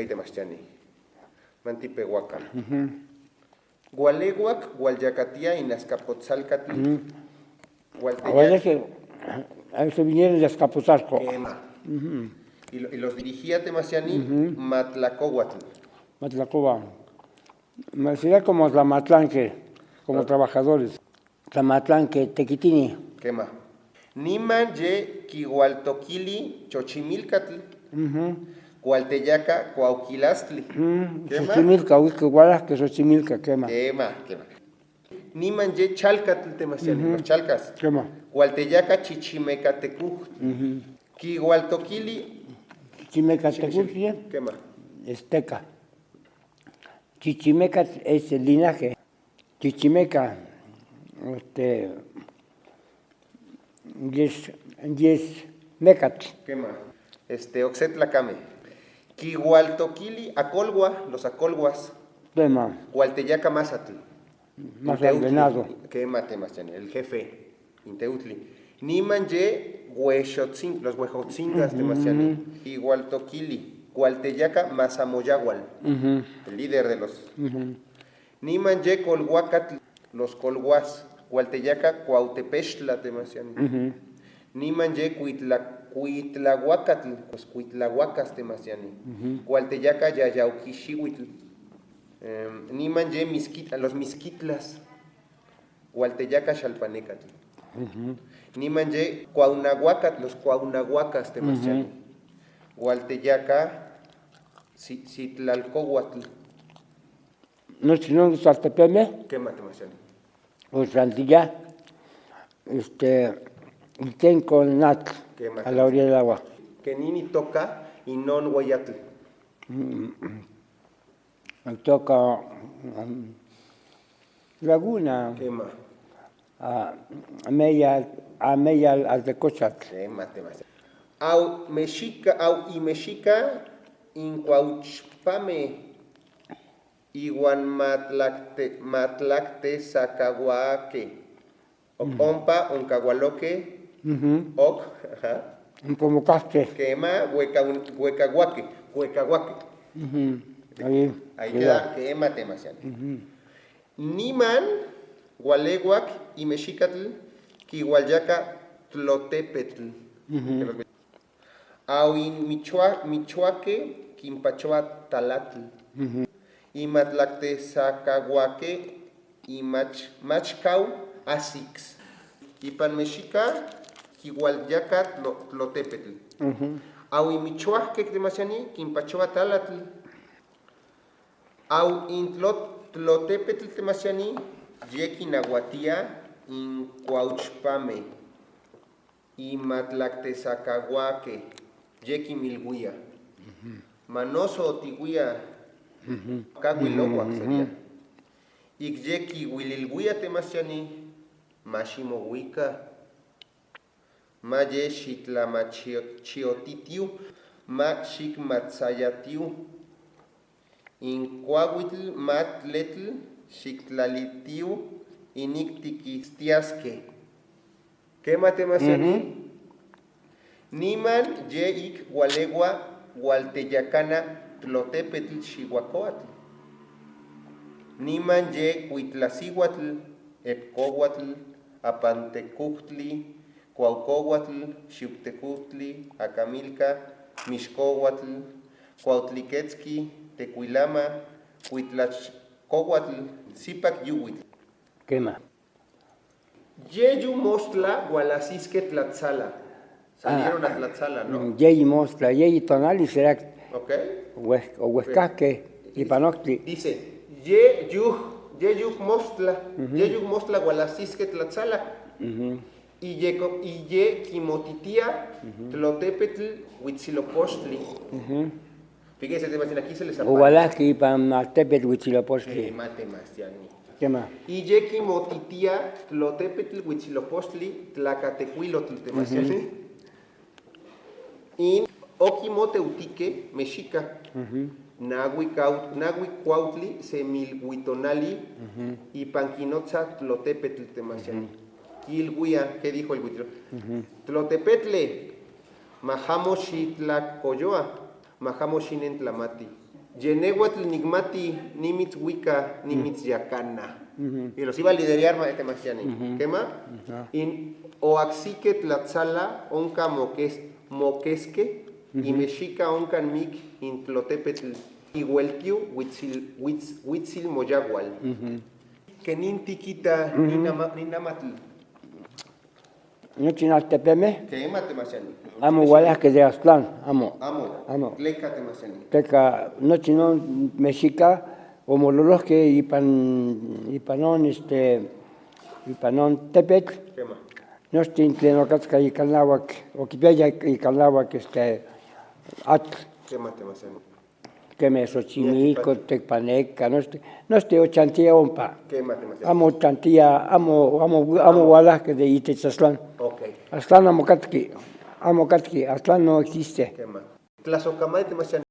temachtiani. Mantipehuacan. Gualeguac, Gualyacatia y Nazcapotzalcatl. Ahora se vinieron de Azcapotzalco. Quema. Y los dirigía Temasiani, Matlacohuatl. Matlacoba. Me sería como Tlamatlanque, como trabajadores. Tlamatlanque, Tequitini. Quema. Niman ye Kigualtoquili, Chochimilcatl. Cualteyaca, Cuauquilastli. Xochimilca, Huizquigualas, que Xochimilca, quema. Quema. Niman ye Chalcatl Temasiani, los Chalcas. Quema. Cualteyaca, Chichimecatecuj. Kigualtoquili. Chichimeca, Tecuchia, Quema. Esteca. Chichimeca es el linaje. Chichimeca, yes, Mecatl. Quema. Oxetlacame. Kigualtoquili, Acolgua, los Acolguas. Quema. Cualteyaca, Mazatl. Más Inteutli. ordenado. Quema Temasiani, el jefe. Inteutli. Niman ye Huexotzin, los Huejotzingas Temasiani. Igualtoquili, Cualteyaca, Mazamoyagual, el líder de los. Niman ye Colhuacatl, los Colhuas. Cualteyaca, Cuautepextla Temasiani. Niman ye Cuitlahuacatl, los Cuitlahuacas Temasiani. Cualteyaca, Yayauquixihuitl. Niman ye los Misquitlas. Cualteyaca, Xalpanecatl. Niman ye Cuaunahuacat, los Cuaunahuacas Temasiani. Hualteyaca, Citlalcohuatl. No, si no, Saltepeme, Quema Temasiani. o Santilla, Iten con Nat, Quema. a la orilla del agua. Kenini toca y non Guayatl. Me toca Laguna, Quema. a media al de Cochat. Quema Temasiani. Au Mexica, Incuauchpame. Iguan matlacte sacahuaque. Ompa, oncahualoque. Oc, Un pomocaste. quema, huecahuaque. Ahí queda quema Temasiani. Niman, Gualeguac y Mexicatl, Quihualyaca, Tlotepetl. Auin Michoaque, Quimpachoa, Talatl. Y Matlacte Sacahuaque y Machcau, Asix. Y Panmexica, Quihualyaca, Tlotepetl. Auin Michoaque, Temasiani, Quimpachoa, Talatl. Au Tlotepetl Temasiani, Yequinahuatia, Incuauchpame, y Matlactezacahuaque, Yequimilguia, Manoso Otiguia, Cahuilohuac sería. Ixyequihuililguia Temasiani, Mashimohuica, Maye Xitlamachiotitio, Maxicmatzayatiu. Incuahuitl, Matletl, Xictlalitiu, Inictiquistiasque. Quema Temasiani. Niman, Yeik, Gualegua, Gualteyacana, Tlotepetl, Xihuacoatl. Niman, Ye, Huitlacihuatl, Epcohuatl, Apantecuhtli, Cuaucohuatl, Xiuctecuhtli, Acamilca, Mixcohuatl, Cuautliquetzqui, Tecuilama, Huitlachcohuatl, Zipac Yuhuitl. Quema. Yeyu Mostla, Gualacisque, Tlatzala. Salieron a Tlatzala, ¿no? Yeyi Mostla, Yeyi Tonali será ¿Ok? o Huescasque y Panoctli. Dice, Yeyug Mostla, Yeyug Mostla, Gualacisque, Tlatzala. Y Ye Quimotitia, Tlotepetl, Huitzilopochtli. Fíjense, aquí se les aparece. Ubalaki, Panatepet, Huitzilopochtli. Quema. Y Ye Quimotitia, Tlotepetl, Huitzilopochtli, Tlacatecuilotl, Temasiani. Y Oquimoteutique, Mexica. Nahuicuautli, Semilhuitonali, y Panquinotza, Tlotepetl, Temasiani. Quilhuia, ¿qué dijo el huitro? Tlotepetle, Mahamoxitlacoyoa, Mahamoxinentlamati. Yenehuatl nigmati nimitz wika nimitz yakana. Y los iba a liderar Temasiani. ¿Quema? In oaxique tlatzala onca moquesque y mexica oncan mic in tlotepetl igueltiu huitzil moyagual. Kenin tiquita ninamatl. No chinaltepeme, Quema Temasiani. amo gualas que de Aztlán, amo. Amo. Tleca Temasiani. Teca, no chino mexica, o mololos que ipanon, ipanon tepet, Quema. no tintlenocatzca y calnahuac, o quipeya y calnahuac, atl, Quema Temasiani. que me xochimilco, tecpaneca, no ochantía ompa. Quema Temasiani. Amo chantía, amo gualas que de Itechaslán. Ok. Aztlán amo catqui, Aztlán no existe. Quema. Tlazocamay Temasiani.